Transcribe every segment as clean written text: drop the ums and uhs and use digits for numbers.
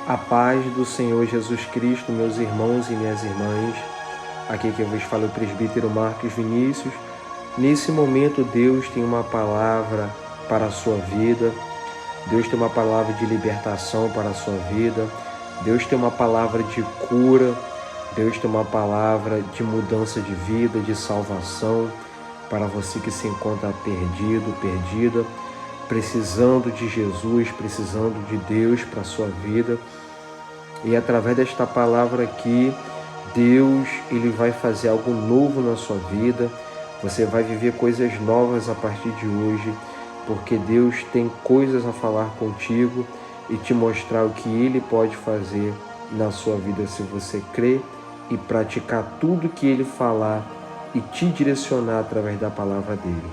A paz do Senhor Jesus Cristo, meus irmãos e minhas irmãs. Aqui que eu vos falo o presbítero Marcos Vinícius. Nesse momento, Deus tem uma palavra para a sua vida. Deus tem uma palavra de libertação para a sua vida. Deus tem uma palavra de cura. Deus tem uma palavra de mudança de vida, de salvação para você que se encontra perdido, perdida, precisando de Jesus, precisando de Deus para a sua vida. E através desta palavra aqui, Deus ele vai fazer algo novo na sua vida. Você vai viver coisas novas a partir de hoje, porque Deus tem coisas a falar contigo e te mostrar o que Ele pode fazer na sua vida se você crer e praticar tudo que Ele falar e te direcionar através da palavra dele.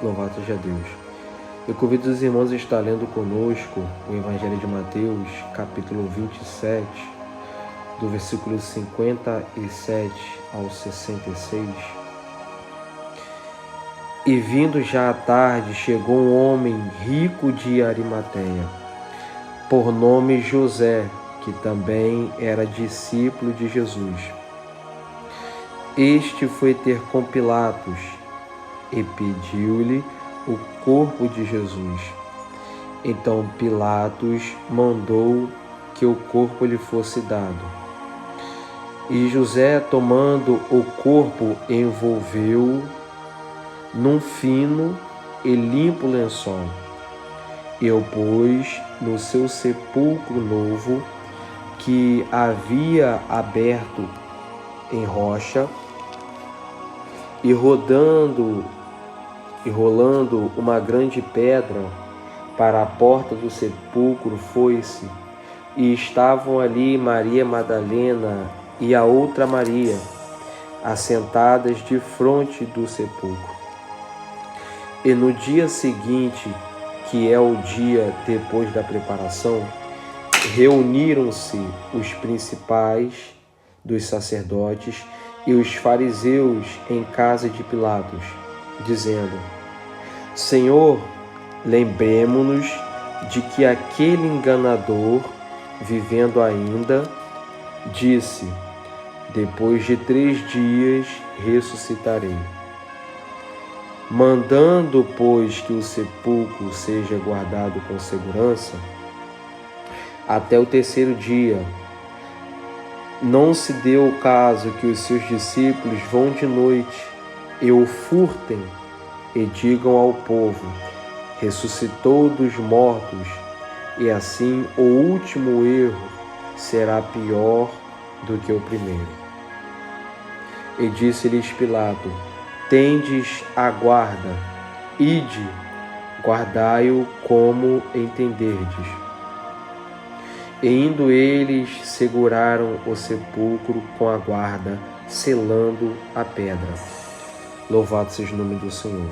Louvado seja Deus. Eu convido os irmãos a estar lendo conosco o Evangelho de Mateus, capítulo 27, do versículo 57 ao 66. E vindo já à tarde, chegou um homem rico de Arimateia, por nome José, que também era discípulo de Jesus. Este foi ter com Pilatos e pediu-lhe o corpo de Jesus. Então Pilatos mandou que o corpo lhe fosse dado. E José, tomando o corpo, envolveu-o num fino e limpo lençol, e o pôs no seu sepulcro novo, que havia aberto em rocha, e rolando uma grande pedra para a porta do sepulcro foi-se, e estavam ali Maria Madalena e a outra Maria, assentadas defronte do sepulcro. E no dia seguinte, que é o dia depois da preparação, reuniram-se os principais dos sacerdotes e os fariseus em casa de Pilatos, dizendo: Senhor, lembremo-nos de que aquele enganador, vivendo ainda, disse: depois de 3 dias ressuscitarei. Mandando, pois, que o sepulcro seja guardado com segurança, até o 3º dia, não se deu o caso que os seus discípulos vão de noite e o furtem e digam ao povo: ressuscitou dos mortos, e assim o último erro será pior do que o primeiro. E disse-lhes Pilato: tendes a guarda, ide, guardai-o como entenderdes. E indo eles, seguraram o sepulcro com a guarda, selando a pedra. Louvado seja o nome do Senhor.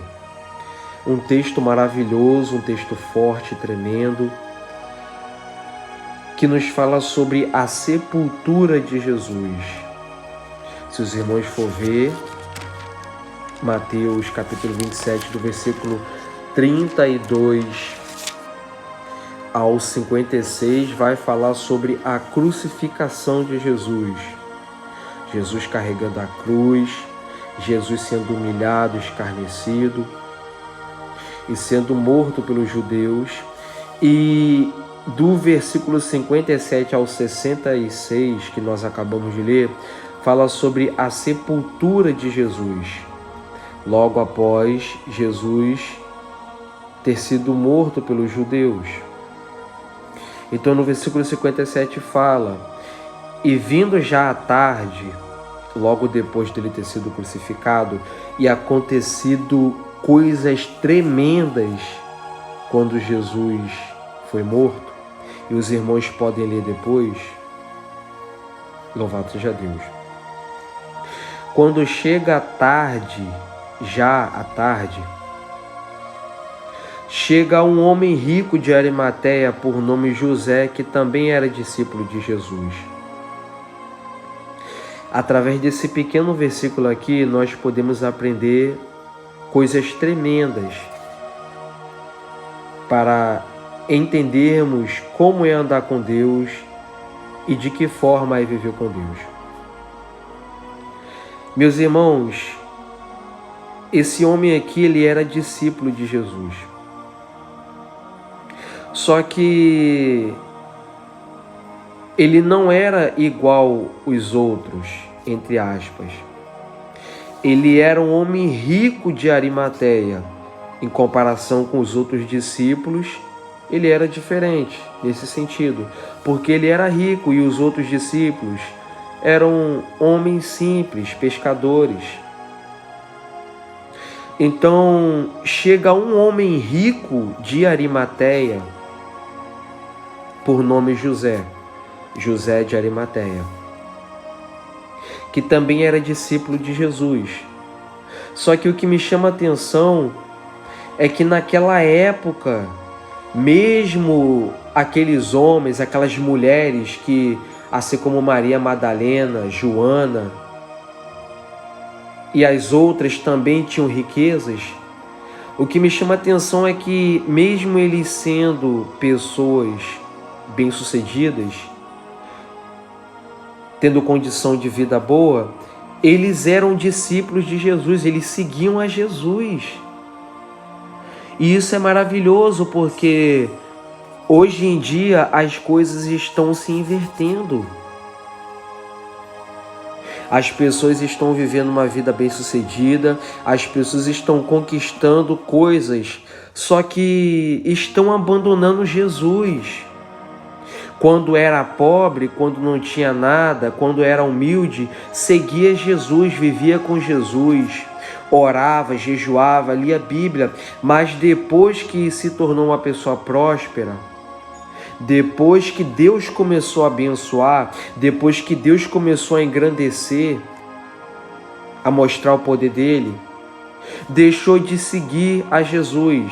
Um texto maravilhoso, um texto forte, tremendo, que nos fala sobre a sepultura de Jesus. Se os irmãos for ver, Mateus capítulo 27, do versículo 32 ao 56, vai falar sobre a crucificação de Jesus. Jesus carregando a cruz, Jesus sendo humilhado, escarnecido e sendo morto pelos judeus. E do versículo 57 ao 66, que nós acabamos de ler, fala sobre a sepultura de Jesus, logo após Jesus ter sido morto pelos judeus. Então no versículo 57 fala: e vindo já à tarde, logo depois dele ter sido crucificado, e acontecido coisas tremendas quando Jesus foi morto, e os irmãos podem ler depois, louvado seja Deus. Quando chega a tarde, já à tarde, chega um homem rico de Arimateia, por nome José, que também era discípulo de Jesus. Através desse pequeno versículo aqui, nós podemos aprender coisas tremendas para entendermos como é andar com Deus e de que forma é viver com Deus. Meus irmãos, esse homem aqui, ele era discípulo de Jesus. Só que ele não era igual os outros, entre aspas. Ele era um homem rico de Arimateia. Em comparação com os outros discípulos, ele era diferente nesse sentido, porque ele era rico e os outros discípulos eram homens simples, pescadores. Então, chega um homem rico de Arimateia, por nome José de Arimateia, que também era discípulo de Jesus. Só que o que me chama a atenção é que naquela época, mesmo aqueles homens, aquelas mulheres que, assim como Maria Madalena, Joana e as outras também tinham riquezas, o que me chama a atenção é que mesmo eles sendo pessoas bem-sucedidas, tendo condição de vida boa, eles eram discípulos de Jesus, eles seguiam a Jesus. E isso é maravilhoso, porque hoje em dia as coisas estão se invertendo. As pessoas estão vivendo uma vida bem-sucedida, as pessoas estão conquistando coisas, só que estão abandonando Jesus. Quando era pobre, quando não tinha nada, quando era humilde, seguia Jesus, vivia com Jesus, orava, jejuava, lia a Bíblia, mas depois que se tornou uma pessoa próspera, depois que Deus começou a abençoar, depois que Deus começou a engrandecer, a mostrar o poder dele, deixou de seguir a Jesus,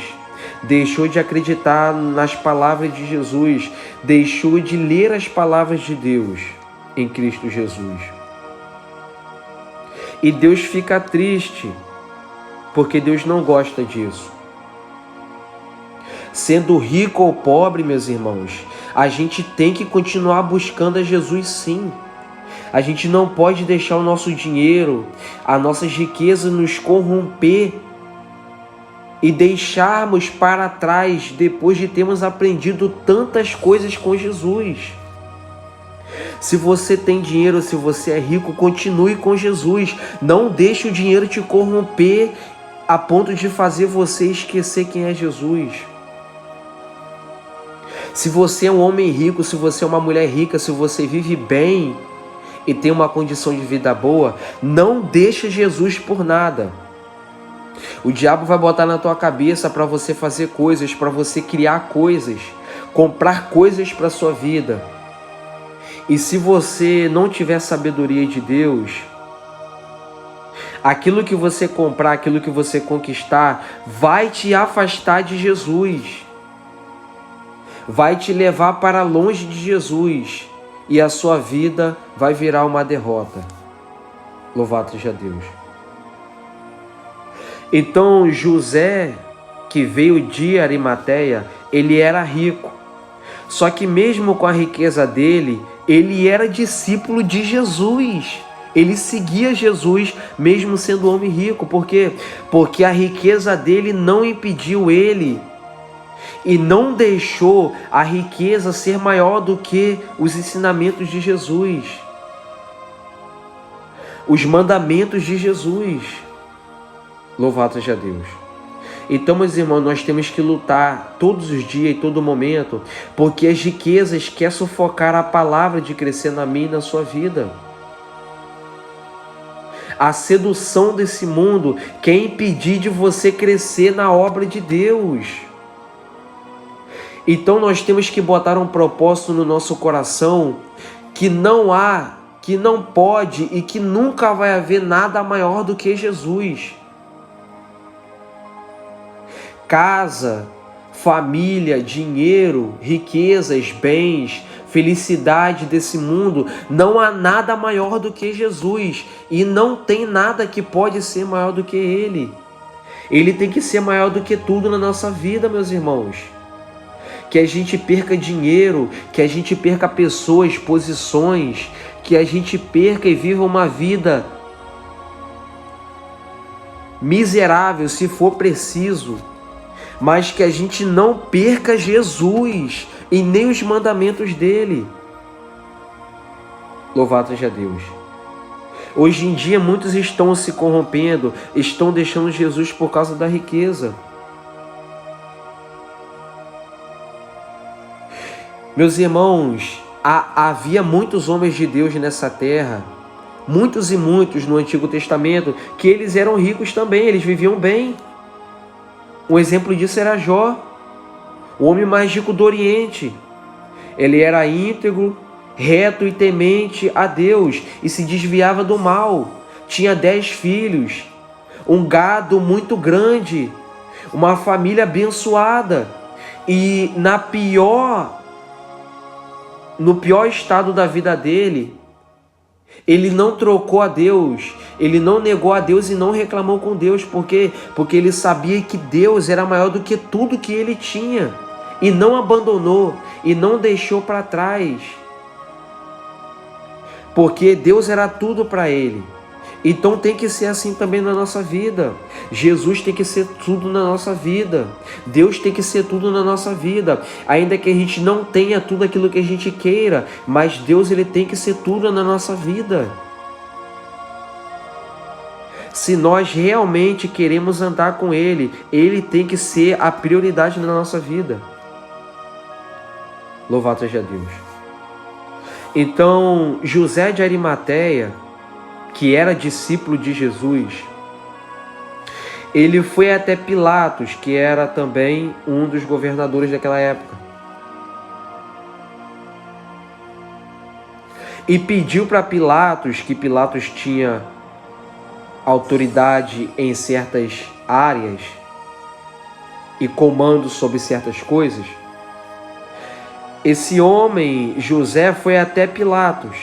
deixou de acreditar nas palavras de Jesus, deixou de ler as palavras de Deus em Cristo Jesus. E Deus fica triste, porque Deus não gosta disso. Sendo rico ou pobre, meus irmãos, a gente tem que continuar buscando a Jesus, sim. A gente não pode deixar o nosso dinheiro, as nossas riquezas nos corromper e deixarmos para trás depois de termos aprendido tantas coisas com Jesus. Se você tem dinheiro, se você é rico, continue com Jesus. Não deixe o dinheiro te corromper a ponto de fazer você esquecer quem é Jesus. Se você é um homem rico, se você é uma mulher rica, se você vive bem e tem uma condição de vida boa, não deixe Jesus por nada. O diabo vai botar na tua cabeça para você fazer coisas, para você criar coisas, comprar coisas para a sua vida. E se você não tiver sabedoria de Deus, aquilo que você comprar, aquilo que você conquistar, vai te afastar de Jesus. Vai te levar para longe de Jesus e a sua vida vai virar uma derrota. Louvado seja Deus. Então José, que veio de Arimateia, ele era rico. Só que mesmo com a riqueza dele, ele era discípulo de Jesus. Ele seguia Jesus mesmo sendo homem rico. Por quê? Porque a riqueza dele não impediu ele e não deixou a riqueza ser maior do que os ensinamentos de Jesus, os mandamentos de Jesus. Louvado seja Deus. Então, meus irmãos, nós temos que lutar todos os dias e todo momento, porque as riquezas querem sufocar a palavra de crescer na minha e na sua vida. A sedução desse mundo quer impedir de você crescer na obra de Deus. Então nós temos que botar um propósito no nosso coração que não há, que não pode e que nunca vai haver nada maior do que Jesus. Casa, família, dinheiro, riquezas, bens, felicidade desse mundo, não há nada maior do que Jesus e não tem nada que pode ser maior do que Ele. Ele tem que ser maior do que tudo na nossa vida, meus irmãos. que a gente perca dinheiro, que a gente perca pessoas, posições, que a gente perca e viva uma vida miserável, se for preciso, mas que a gente não perca Jesus e nem os mandamentos dele. Louvado seja Deus. Hoje em dia muitos estão se corrompendo, estão deixando Jesus por causa da riqueza. Meus irmãos, havia muitos homens de Deus nessa terra, muitos e muitos no Antigo Testamento, que eles eram ricos também, eles viviam bem. Um exemplo disso era Jó, o homem mais rico do Oriente. Ele era íntegro, reto e temente a Deus e se desviava do mal. Tinha 10 filhos, um gado muito grande, uma família abençoada. E no pior estado da vida dele, ele não trocou a Deus, ele não negou a Deus e não reclamou com Deus. Por quê? Porque ele sabia que Deus era maior do que tudo que ele tinha. E não abandonou, e não deixou para trás. Porque Deus era tudo para ele. Então tem que ser assim também na nossa vida. Jesus tem que ser tudo na nossa vida. Deus tem que ser tudo na nossa vida. Ainda que a gente não tenha tudo aquilo que a gente queira, mas Deus, ele tem que ser tudo na nossa vida. Se nós realmente queremos andar com ele, ele tem que ser a prioridade na nossa vida. Louvado seja Deus. Então, José de Arimateia, que era discípulo de Jesus, ele foi até Pilatos, que era também um dos governadores daquela época, e pediu para Pilatos, que Pilatos tinha autoridade em certas áreas e comando sobre certas coisas. Esse homem, José, foi até Pilatos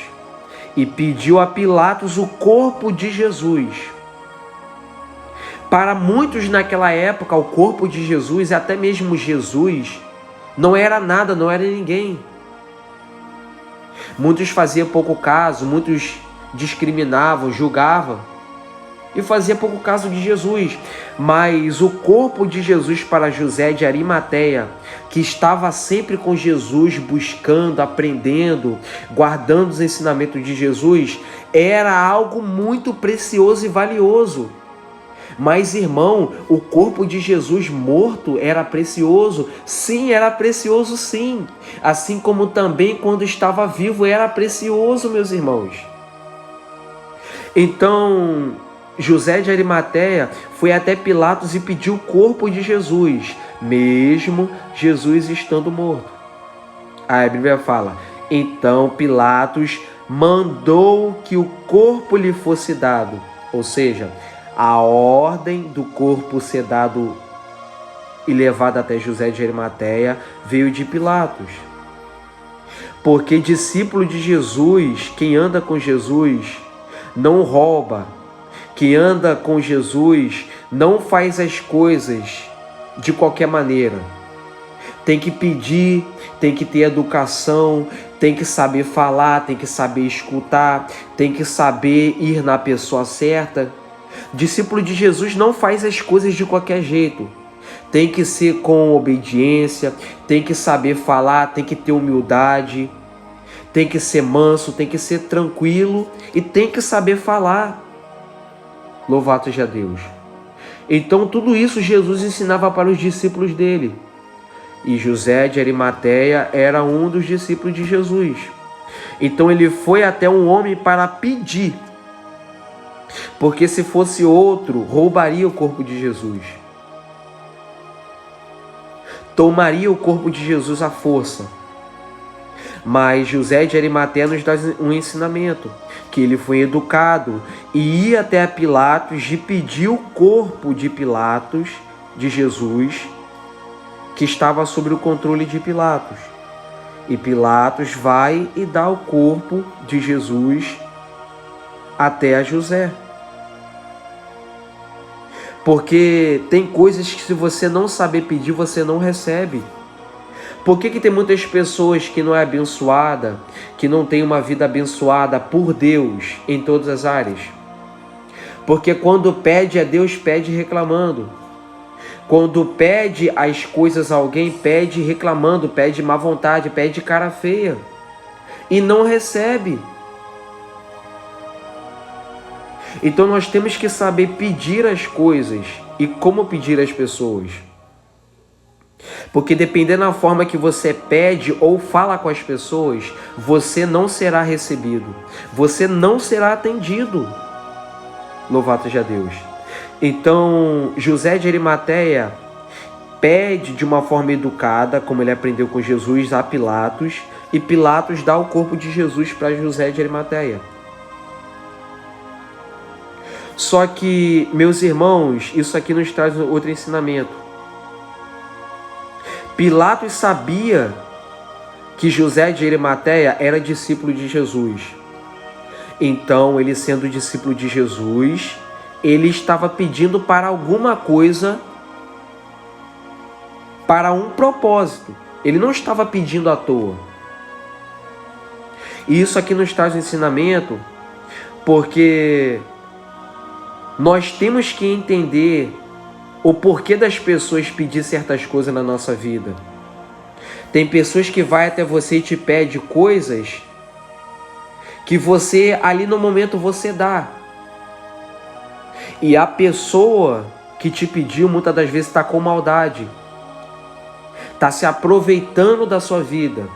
e pediu a Pilatos o corpo de Jesus. Para muitos naquela época, o corpo de Jesus, até mesmo Jesus, não era nada, não era ninguém. Muitos faziam pouco caso, muitos discriminavam, julgavam e faziam pouco caso de Jesus. Mas o corpo de Jesus para José de Arimateia, que estava sempre com Jesus, buscando, aprendendo, guardando os ensinamentos de Jesus, era algo muito precioso e valioso. Mas, irmão, o corpo de Jesus morto era precioso? Sim, era precioso sim. Assim como também quando estava vivo era precioso, meus irmãos. Então, José de Arimateia foi até Pilatos e pediu o corpo de Jesus, mesmo Jesus estando morto. Aí a Bíblia fala: então Pilatos mandou que o corpo lhe fosse dado. Ou seja, a ordem do corpo ser dado e levado até José de Arimateia veio de Pilatos. Porque discípulo de Jesus, quem anda com Jesus, não rouba. Quem anda com Jesus não faz as coisas de qualquer maneira. Tem que pedir, tem que ter educação, tem que saber falar, tem que saber escutar, tem que saber ir na pessoa certa. Discípulo de Jesus não faz as coisas de qualquer jeito. Tem que ser com obediência, tem que saber falar, tem que ter humildade, tem que ser manso, tem que ser tranquilo e tem que saber falar. Louvado seja Deus. Então tudo isso Jesus ensinava para os discípulos dele. E José de Arimateia era um dos discípulos de Jesus. Então ele foi até um homem para pedir. Porque se fosse outro, roubaria o corpo de Jesus. Tomaria o corpo de Jesus à força. Mas José de Arimateia nos dá um ensinamento, que ele foi educado e ia até Pilatos e pediu o corpo de Pilatos, de Jesus, que estava sob o controle de Pilatos. E Pilatos vai e dá o corpo de Jesus até a José. Porque tem coisas que se você não saber pedir, você não recebe. Por que tem muitas pessoas que não é abençoada, que não tem uma vida abençoada por Deus em todas as áreas? Porque quando pede a Deus, pede reclamando. Quando pede as coisas a alguém, pede reclamando, pede má vontade, pede cara feia. E não recebe. Então nós temos que saber pedir as coisas e como pedir às pessoas. Porque dependendo da forma que você pede ou fala com as pessoas, você não será recebido. Você não será atendido. Louvado seja Deus. Então, José de Arimateia pede de uma forma educada, como ele aprendeu com Jesus, a Pilatos, e Pilatos dá o corpo de Jesus para José de Arimateia. Só que, meus irmãos, isso aqui nos traz outro ensinamento. Pilatos sabia que José de Arimateia era discípulo de Jesus. Então, ele sendo discípulo de Jesus, ele estava pedindo para alguma coisa, para um propósito. Ele não estava pedindo à toa. E isso aqui nos traz um ensinamento, porque nós temos que entender o porquê das pessoas pedir certas coisas na nossa vida. Tem pessoas que vai até você e te pede coisas que você, ali no momento, você dá. E a pessoa que te pediu, muitas das vezes, está com maldade. Está se aproveitando da sua vida.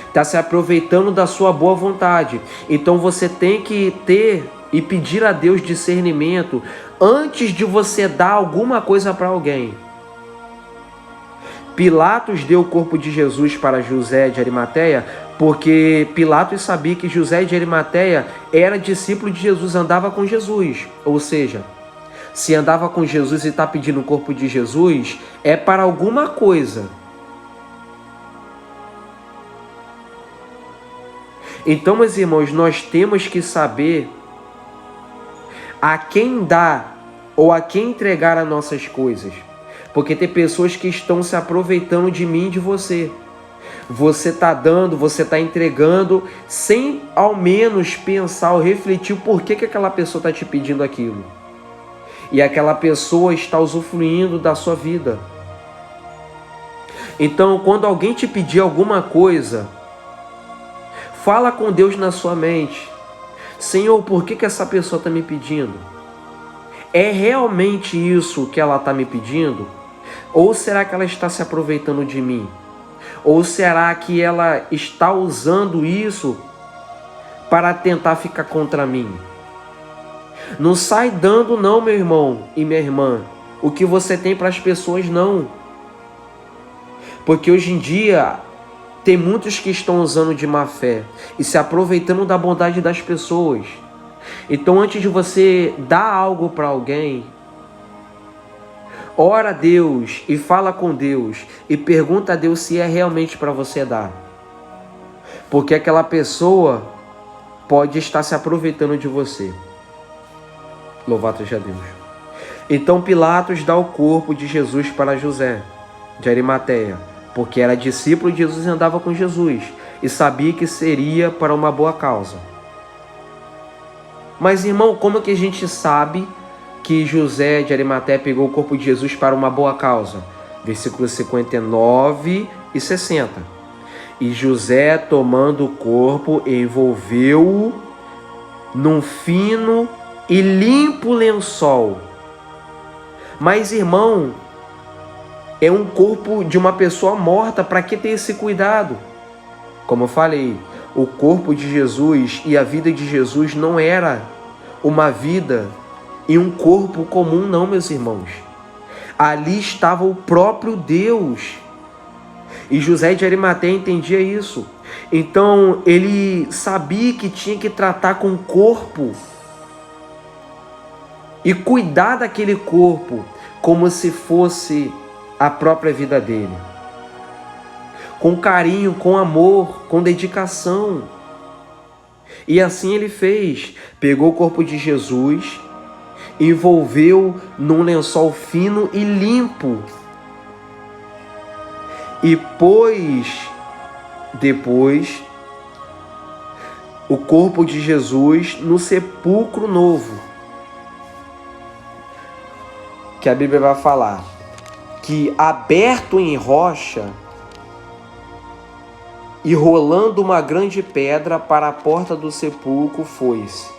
Está se aproveitando da sua boa vontade. Então você tem que ter e pedir a Deus discernimento antes de você dar alguma coisa para alguém. Pilatos deu o corpo de Jesus para José de Arimateia porque Pilatos sabia que José de Arimateia era discípulo de Jesus, andava com Jesus. Ou seja, se andava com Jesus e está pedindo o corpo de Jesus, é para alguma coisa. Então, meus irmãos, nós temos que saber a quem dar ou a quem entregar as nossas coisas. Porque tem pessoas que estão se aproveitando de mim e de você. Você está dando, você está entregando, sem ao menos pensar ou refletir o porquê que aquela pessoa está te pedindo aquilo. E aquela pessoa está usufruindo da sua vida. Então, quando alguém te pedir alguma coisa, fala com Deus na sua mente. Senhor, por que essa pessoa está me pedindo? É realmente isso que ela está me pedindo? Ou será que ela está se aproveitando de mim? Ou será que ela está usando isso para tentar ficar contra mim? Não sai dando não, meu irmão e minha irmã, o que você tem para as pessoas, não. Porque hoje em dia tem muitos que estão usando de má fé e se aproveitando da bondade das pessoas. Então, antes de você dar algo para alguém, ora a Deus e fala com Deus e pergunta a Deus se é realmente para você dar. Porque aquela pessoa pode estar se aproveitando de você. Louvado seja Deus. Então Pilatos dá o corpo de Jesus para José de Arimateia, porque era discípulo de Jesus e andava com Jesus, e sabia que seria para uma boa causa. Mas, irmão, como que a gente sabe que José de Arimateia pegou o corpo de Jesus para uma boa causa? Versículos 59 e 60. E José, tomando o corpo, envolveu-o num fino e limpo lençol. Mas, irmão, é um corpo de uma pessoa morta, para que ter esse cuidado? Como eu falei, o corpo de Jesus e a vida de Jesus não era uma vida e um corpo comum, não, meus irmãos. Ali estava o próprio Deus. E José de Arimateia entendia isso. Então, ele sabia que tinha que tratar com o corpo e cuidar daquele corpo como se fosse a própria vida dele. Com carinho, com amor, com dedicação. E assim ele fez. Pegou o corpo de Jesus, envolveu num lençol fino e limpo. e pôs depois o corpo de Jesus no sepulcro novo. Que a Bíblia vai falar que aberto em rocha e rolando uma grande pedra para a porta do sepulcro foi-se.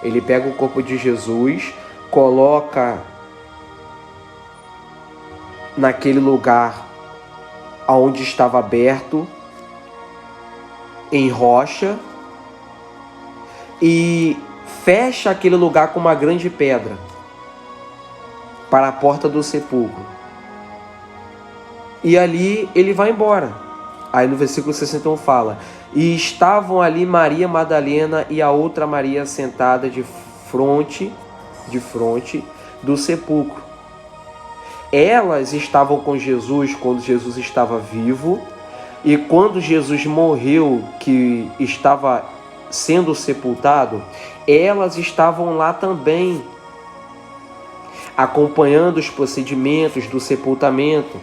Ele pega o corpo de Jesus, coloca naquele lugar onde estava aberto, em rocha, e fecha aquele lugar com uma grande pedra para a porta do sepulcro. E ali ele vai embora. Aí no versículo 61 fala: e estavam ali Maria Madalena e a outra Maria sentada de fronte do sepulcro. Elas estavam com Jesus quando Jesus estava vivo, e quando Jesus morreu, que estava sendo sepultado, elas estavam lá também, acompanhando os procedimentos do sepultamento.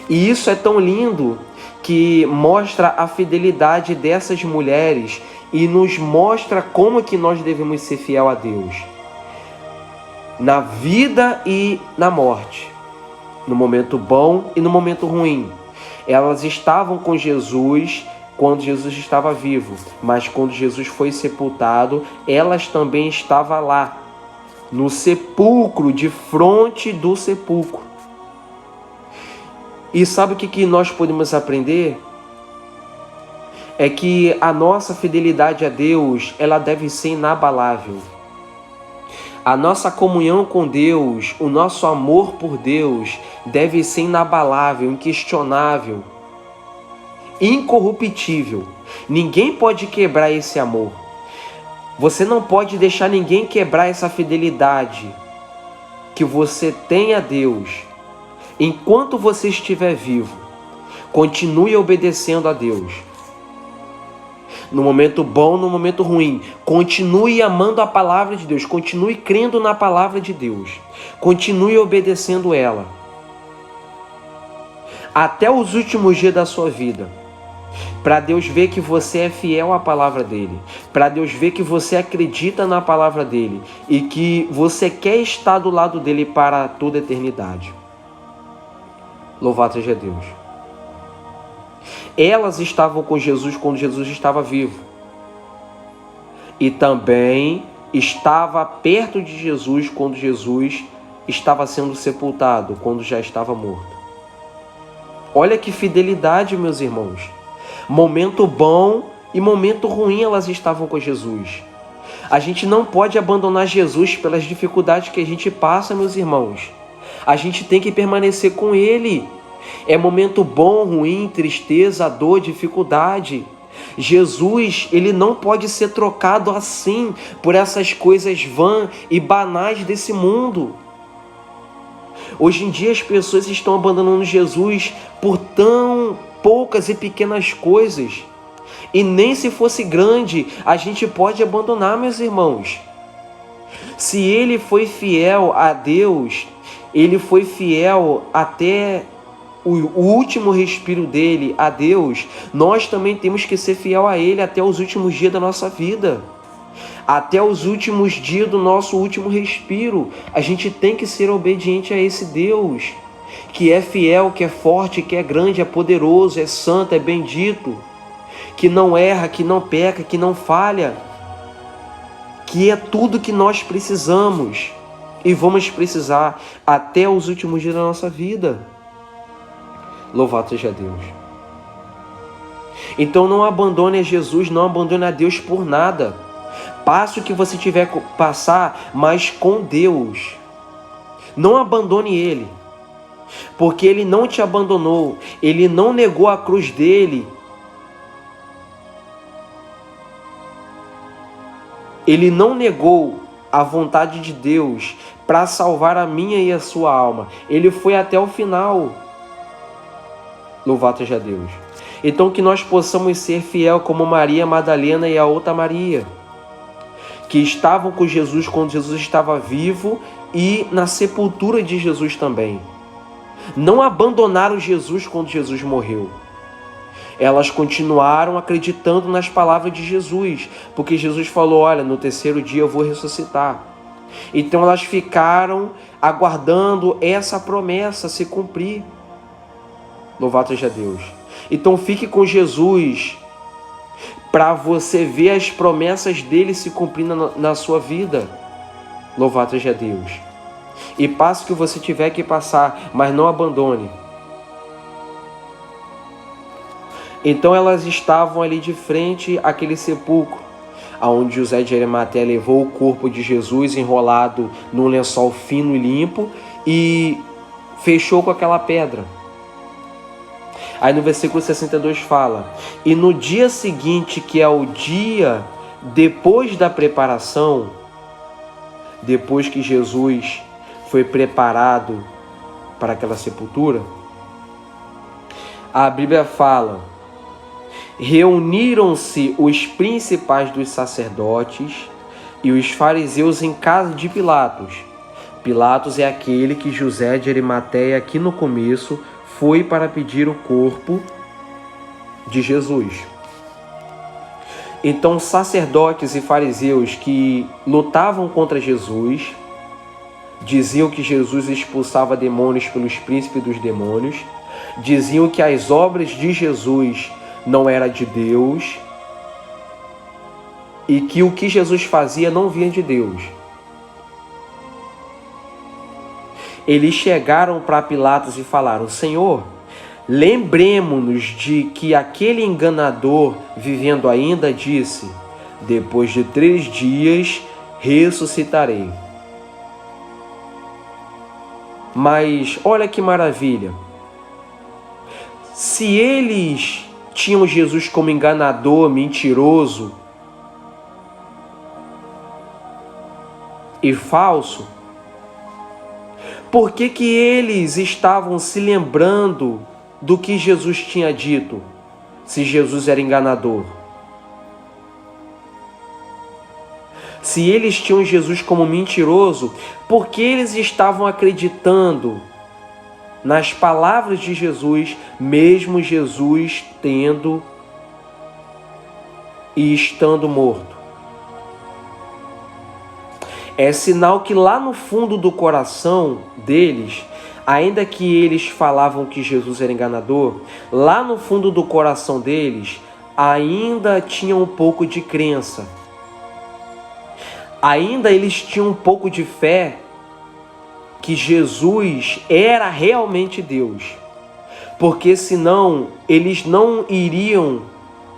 E isso é tão lindo que mostra a fidelidade dessas mulheres e nos mostra como que nós devemos ser fiel a Deus na vida e na morte, no momento bom e no momento ruim. Elas estavam com Jesus quando Jesus estava vivo, mas quando Jesus foi sepultado, elas também estavam lá, no sepulcro, de frente do sepulcro. E sabe o que nós podemos aprender? É que a nossa fidelidade a Deus, ela deve ser inabalável. A nossa comunhão com Deus, o nosso amor por Deus, deve ser inabalável, inquestionável, incorruptível. Ninguém pode quebrar esse amor. Você não pode deixar ninguém quebrar essa fidelidade que você tem a Deus. Enquanto você estiver vivo, continue obedecendo a Deus. No momento bom, no momento ruim, continue amando a palavra de Deus, continue crendo na palavra de Deus, continue obedecendo ela, até os últimos dias da sua vida, para Deus ver que você é fiel à palavra dele, para Deus ver que você acredita na palavra dele e que você quer estar do lado dele para toda a eternidade. Louvado seja Deus. Elas estavam com Jesus quando Jesus estava vivo. E também estava perto de Jesus quando Jesus estava sendo sepultado, quando já estava morto. Olha que fidelidade, meus irmãos. Momento bom e momento ruim elas estavam com Jesus. A gente não pode abandonar Jesus pelas dificuldades que a gente passa, meus irmãos. A gente tem que permanecer com Ele. É momento bom, ruim, tristeza, dor, dificuldade. Jesus, ele não pode ser trocado assim por essas coisas vãs e banais desse mundo. Hoje em dia as pessoas estão abandonando Jesus por tão poucas e pequenas coisas. E nem se fosse grande, a gente pode abandonar, meus irmãos. Se ele foi fiel a Deus, ele foi fiel até o último respiro dele a Deus, nós também temos que ser fiel a ele até os últimos dias da nossa vida. Até os últimos dias do nosso último respiro, a gente tem que ser obediente a esse Deus, que é fiel, que é forte, que é grande, é poderoso, é santo, é bendito, que não erra, que não peca, que não falha, que é tudo que nós precisamos e vamos precisar até os últimos dias da nossa vida. Louvado seja Deus. Então não abandone a Jesus, não abandone a Deus por nada. Passe o que você tiver que passar, mas com Deus. Não abandone Ele, porque Ele não te abandonou, Ele não negou a cruz dele. Ele não negou a vontade de Deus para salvar a minha e a sua alma. Ele foi até o final. Louvado seja Deus. Então que nós possamos ser fiel como Maria Madalena e a outra Maria, que estavam com Jesus quando Jesus estava vivo e na sepultura de Jesus também. não abandonaram Jesus quando Jesus morreu. Elas continuaram acreditando nas palavras de Jesus, porque Jesus falou, olha, no terceiro dia eu vou ressuscitar. Então elas ficaram aguardando essa promessa se cumprir. Louvado seja Deus. Então fique com Jesus para você ver as promessas dele se cumprindo na sua vida. Louvado seja Deus. E passe o que você tiver que passar, mas não abandone. Então elas estavam ali de frente àquele sepulcro, onde José de Arimateia levou o corpo de Jesus enrolado num lençol fino e limpo e fechou com aquela pedra. Aí no versículo 62 fala, e no dia seguinte, que é o dia depois da preparação, depois que Jesus foi preparado para aquela sepultura, a Bíblia fala, reuniram-se os principais dos sacerdotes e os fariseus em casa de Pilatos. Pilatos é aquele que José de Arimateia, aqui no começo, foi para pedir o corpo de Jesus. Então, sacerdotes e fariseus que lutavam contra Jesus, diziam que Jesus expulsava demônios pelos príncipes dos demônios, diziam que as obras de Jesus não era de Deus e que o que Jesus fazia não vinha de Deus. Eles chegaram para Pilatos e falaram, Senhor, lembremo-nos de que aquele enganador, vivendo ainda, disse, depois de 3 dias ressuscitarei. Mas olha que maravilha, se eles tinham Jesus como enganador, mentiroso e falso, por que que eles estavam se lembrando do que Jesus tinha dito, se Jesus era enganador? Se eles tinham Jesus como mentiroso, por que eles estavam acreditando nas palavras de Jesus, mesmo Jesus tendo e estando morto? É sinal que lá no fundo do coração deles, ainda que eles falavam que Jesus era enganador, lá no fundo do coração deles, ainda tinha um pouco de crença. Ainda eles tinham um pouco de fé que Jesus era realmente Deus. Porque senão eles não iriam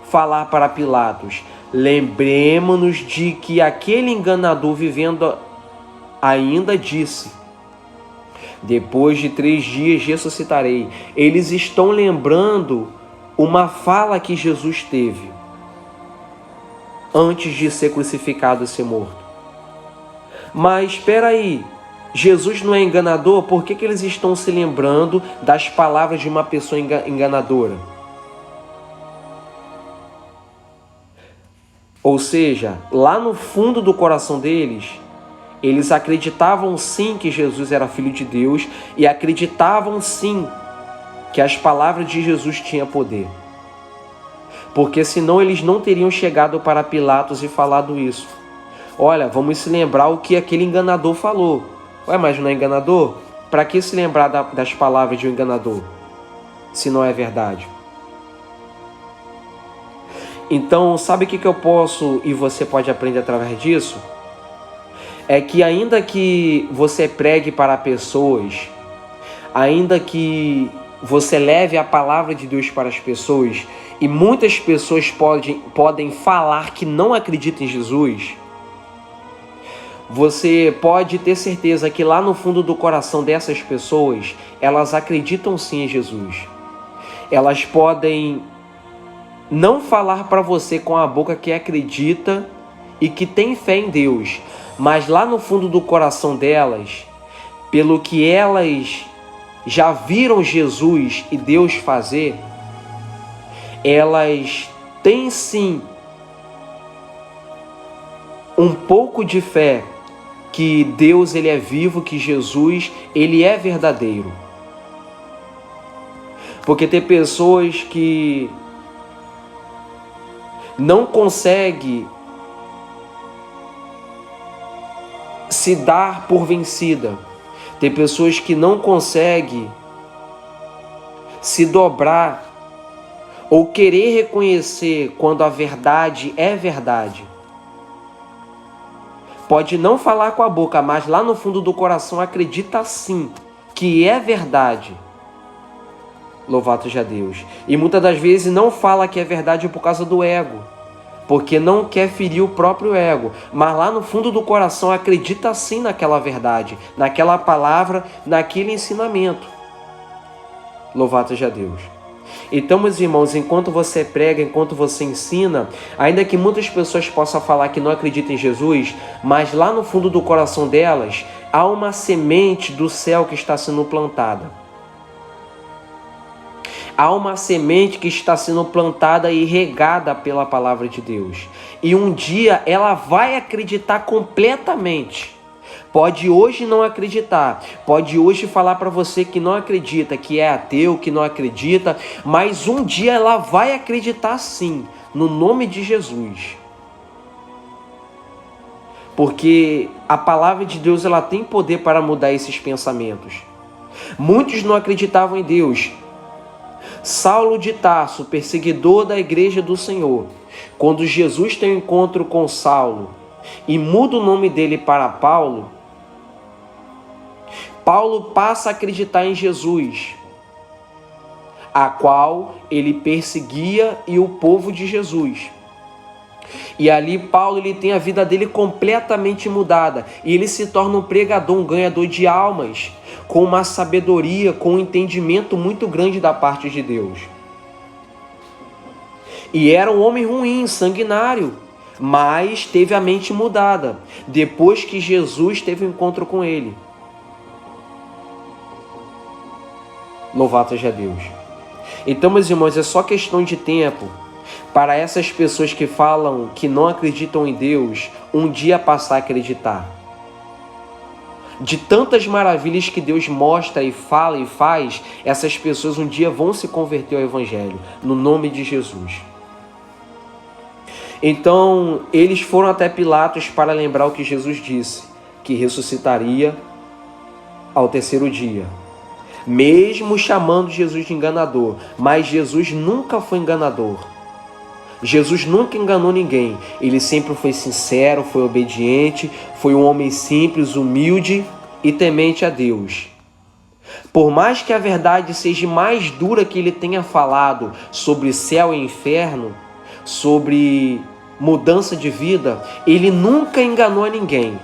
falar para Pilatos, lembremos-nos de que aquele enganador vivendo ainda disse, depois de 3 dias ressuscitarei. Eles estão lembrando uma fala que Jesus teve antes de ser crucificado e ser morto. Mas espera aí, Jesus não é enganador? Por que eles estão se lembrando das palavras de uma pessoa enganadora? Ou seja, lá no fundo do coração deles, eles acreditavam sim que Jesus era Filho de Deus e acreditavam sim que as palavras de Jesus tinham poder. Porque senão eles não teriam chegado para Pilatos e falado isso. Olha, vamos se lembrar o que aquele enganador falou. Ué, mas não é enganador? Para que se lembrar das palavras de um enganador, se não é verdade? Então, sabe o que eu posso e você pode aprender através disso? É que ainda que você pregue para pessoas, ainda que você leve a palavra de Deus para as pessoas, e muitas pessoas podem falar que não acreditam em Jesus, você pode ter certeza que lá no fundo do coração dessas pessoas, elas acreditam sim em Jesus. Elas podem não falar para você com a boca que acredita e que tem fé em Deus, mas lá no fundo do coração delas, pelo que elas já viram Jesus e Deus fazer, elas têm sim um pouco de fé que Deus ele é vivo, que Jesus ele é verdadeiro. Porque tem pessoas que não conseguem se dar por vencida. Tem pessoas que não conseguem se dobrar ou querer reconhecer quando a verdade é verdade. Pode não falar com a boca, mas lá no fundo do coração acredita sim que é verdade. Louvado seja Deus. E muitas das vezes não fala que é verdade por causa do ego, porque não quer ferir o próprio ego, mas lá no fundo do coração acredita sim naquela verdade, naquela palavra, naquele ensinamento. Louvado seja Deus. Então, meus irmãos, enquanto você prega, enquanto você ensina, ainda que muitas pessoas possam falar que não acreditam em Jesus, mas lá no fundo do coração delas, há uma semente do céu que está sendo plantada. Há uma semente que está sendo plantada e regada pela palavra de Deus. E um dia ela vai acreditar completamente. Pode hoje não acreditar, pode hoje falar para você que não acredita, que é ateu, que não acredita, mas um dia ela vai acreditar sim, no nome de Jesus. Porque a palavra de Deus ela tem poder para mudar esses pensamentos. Muitos não acreditavam em Deus. Saulo de Tarso, perseguidor da igreja do Senhor, quando Jesus tem um encontro com Saulo e muda o nome dele para Paulo, Paulo passa a acreditar em Jesus, a qual ele perseguia e o povo de Jesus. E ali Paulo ele tem a vida dele completamente mudada e ele se torna um pregador, um ganhador de almas, com uma sabedoria, com um entendimento muito grande da parte de Deus. E era um homem ruim, sanguinário, mas teve a mente mudada depois que Jesus teve um encontro com ele. Louvado seja Deus. Então, meus irmãos, é só questão de tempo para essas pessoas que falam que não acreditam em Deus, um dia passar a acreditar. De tantas maravilhas que Deus mostra e fala e faz, essas pessoas um dia vão se converter ao Evangelho, no nome de Jesus. Então, eles foram até Pilatos para lembrar o que Jesus disse, que ressuscitaria ao terceiro dia. Mesmo chamando Jesus de enganador, mas Jesus nunca foi enganador. Jesus nunca enganou ninguém. Ele sempre foi sincero, foi obediente, foi um homem simples, humilde e temente a Deus. Por mais que a verdade seja mais dura que ele tenha falado sobre céu e inferno, sobre mudança de vida, ele nunca enganou a ninguém.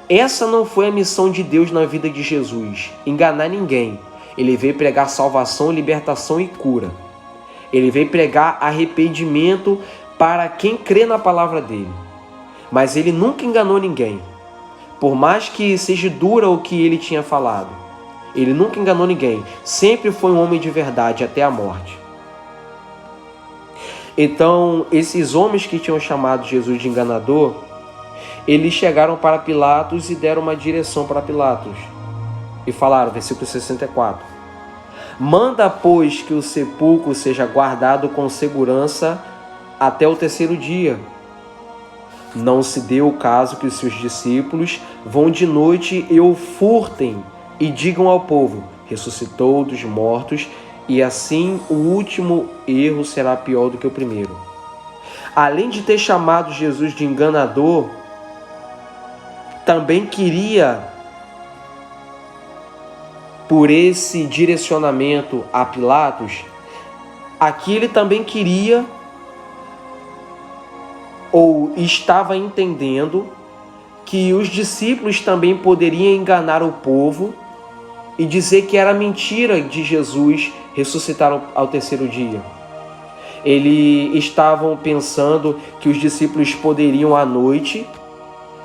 Essa não foi a missão de Deus na vida de Jesus, enganar ninguém. Ele veio pregar salvação, libertação e cura. Ele veio pregar arrependimento para quem crê na palavra dele. Mas ele nunca enganou ninguém. Por mais que seja dura o que ele tinha falado, ele nunca enganou ninguém. Sempre foi um homem de verdade até a morte. Então, esses homens que tinham chamado Jesus de enganador, eles chegaram para Pilatos e deram uma direção para Pilatos. E falaram, versículo 64. Manda, pois, que o sepulcro seja guardado com segurança até o terceiro dia. Não se deu o caso que os seus discípulos vão de noite e o furtem e digam ao povo, ressuscitou dos mortos, e assim o último erro será pior do que o primeiro. Além de ter chamado Jesus de enganador, também queria, por esse direcionamento a Pilatos, aqui ele também queria ou estava entendendo que os discípulos também poderiam enganar o povo e dizer que era mentira de Jesus ressuscitar ao terceiro dia. Eles estavam pensando que os discípulos poderiam à noite,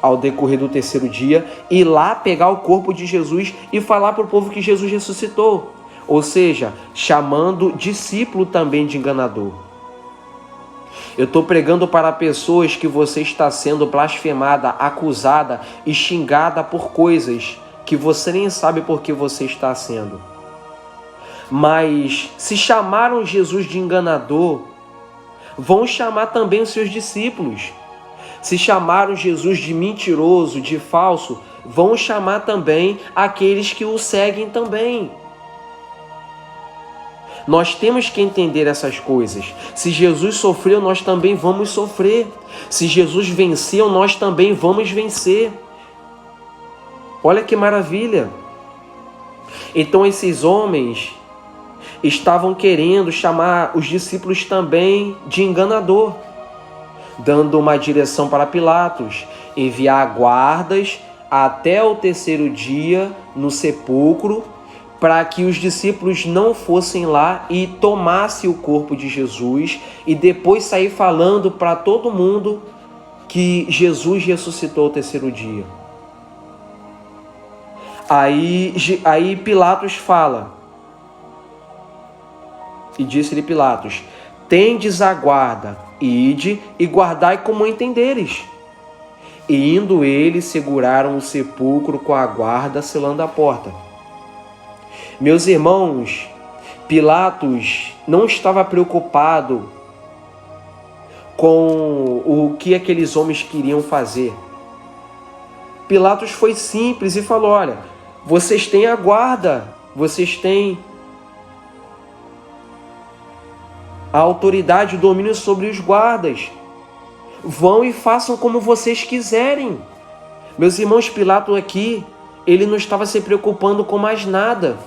ao decorrer do terceiro dia, ir lá pegar o corpo de Jesus e falar para o povo que Jesus ressuscitou. Ou seja, chamando discípulo também de enganador. Eu estou pregando para pessoas que você está sendo blasfemada, acusada e xingada por coisas que você nem sabe por que você está sendo. Mas se chamaram Jesus de enganador, vão chamar também os seus discípulos. Se chamaram Jesus de mentiroso, de falso, vão chamar também aqueles que o seguem também. Nós temos que entender essas coisas. Se Jesus sofreu, nós também vamos sofrer. Se Jesus venceu, nós também vamos vencer. Olha que maravilha! Então esses homens estavam querendo chamar os discípulos também de enganador, dando uma direção para Pilatos, enviar guardas até o terceiro dia no sepulcro, para que os discípulos não fossem lá e tomassem o corpo de Jesus e depois sair falando para todo mundo que Jesus ressuscitou ao terceiro dia. Aí Pilatos fala, e disse-lhe Pilatos: tendes a guarda, ide e guardai como entenderes. E indo eles, seguraram o sepulcro com a guarda, selando a porta. Meus irmãos, Pilatos não estava preocupado com o que aqueles homens queriam fazer. Pilatos foi simples e falou: olha, vocês têm a guarda, vocês têm a autoridade, o domínio sobre os guardas. Vão e façam como vocês quiserem. Meus irmãos, Pilatos aqui, ele não estava se preocupando com mais nada.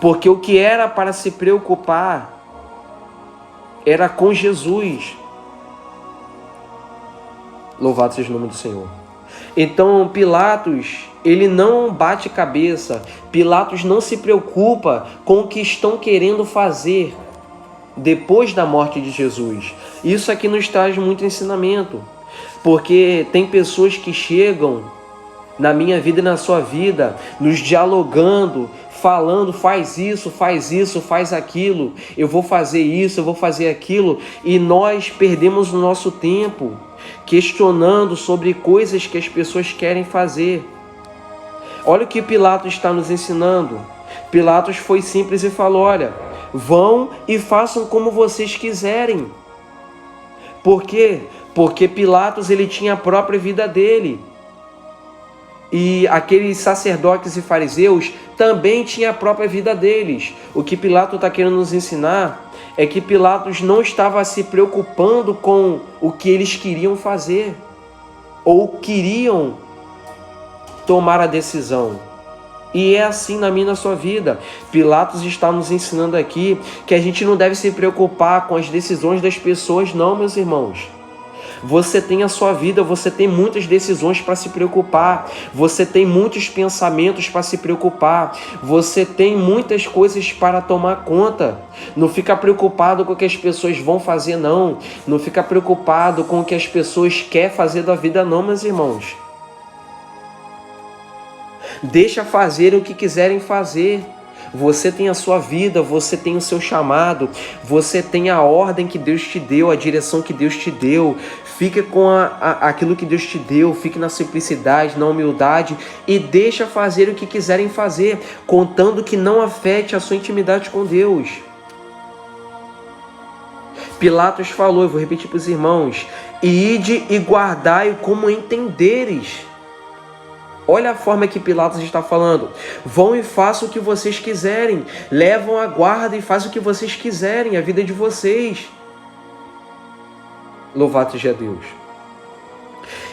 Porque o que era para se preocupar era com Jesus. Louvado seja o nome do Senhor. Então Pilatos, ele não bate cabeça. Pilatos não se preocupa com o que estão querendo fazer depois da morte de Jesus. Isso aqui nos traz muito ensinamento. Porque tem pessoas que chegam na minha vida e na sua vida, nos dialogando, falando: faz isso, faz aquilo, eu vou fazer isso, eu vou fazer aquilo, e nós perdemos o nosso tempo questionando sobre coisas que as pessoas querem fazer. Olha o que Pilatos está nos ensinando. Pilatos foi simples e falou: olha, vão e façam como vocês quiserem. Por quê? Porque Pilatos, ele tinha a própria vida dele. E aqueles sacerdotes e fariseus também tinham a própria vida deles. O que Pilatos está querendo nos ensinar é que Pilatos não estava se preocupando com o que eles queriam fazer ou queriam tomar a decisão. E é assim na minha e na sua vida. Pilatos está nos ensinando aqui que a gente não deve se preocupar com as decisões das pessoas, não, meus irmãos. Você tem a sua vida, você tem muitas decisões para se preocupar, você tem muitos pensamentos para se preocupar, você tem muitas coisas para tomar conta. Não fica preocupado com o que as pessoas vão fazer, não. Não fica preocupado com o que as pessoas querem fazer da vida, não, meus irmãos. Deixa fazer o que quiserem fazer. Você tem a sua vida, você tem o seu chamado, você tem a ordem que Deus te deu, a direção que Deus te deu. Fica com aquilo que Deus te deu, fique na simplicidade, na humildade e deixa fazer o que quiserem fazer, contando que não afete a sua intimidade com Deus. Pilatos falou, eu vou repetir para os irmãos: ide e guardai como entenderes. Olha a forma que Pilatos está falando. Vão e façam o que vocês quiserem. Levam a guarda e façam o que vocês quiserem. A vida é de vocês. Louvado seja Deus.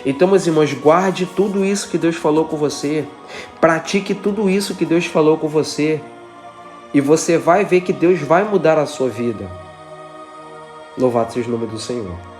Então, meus irmãos, guarde tudo isso que Deus falou com você. Pratique tudo isso que Deus falou com você. E você vai ver que Deus vai mudar a sua vida. Louvado seja o nome do Senhor.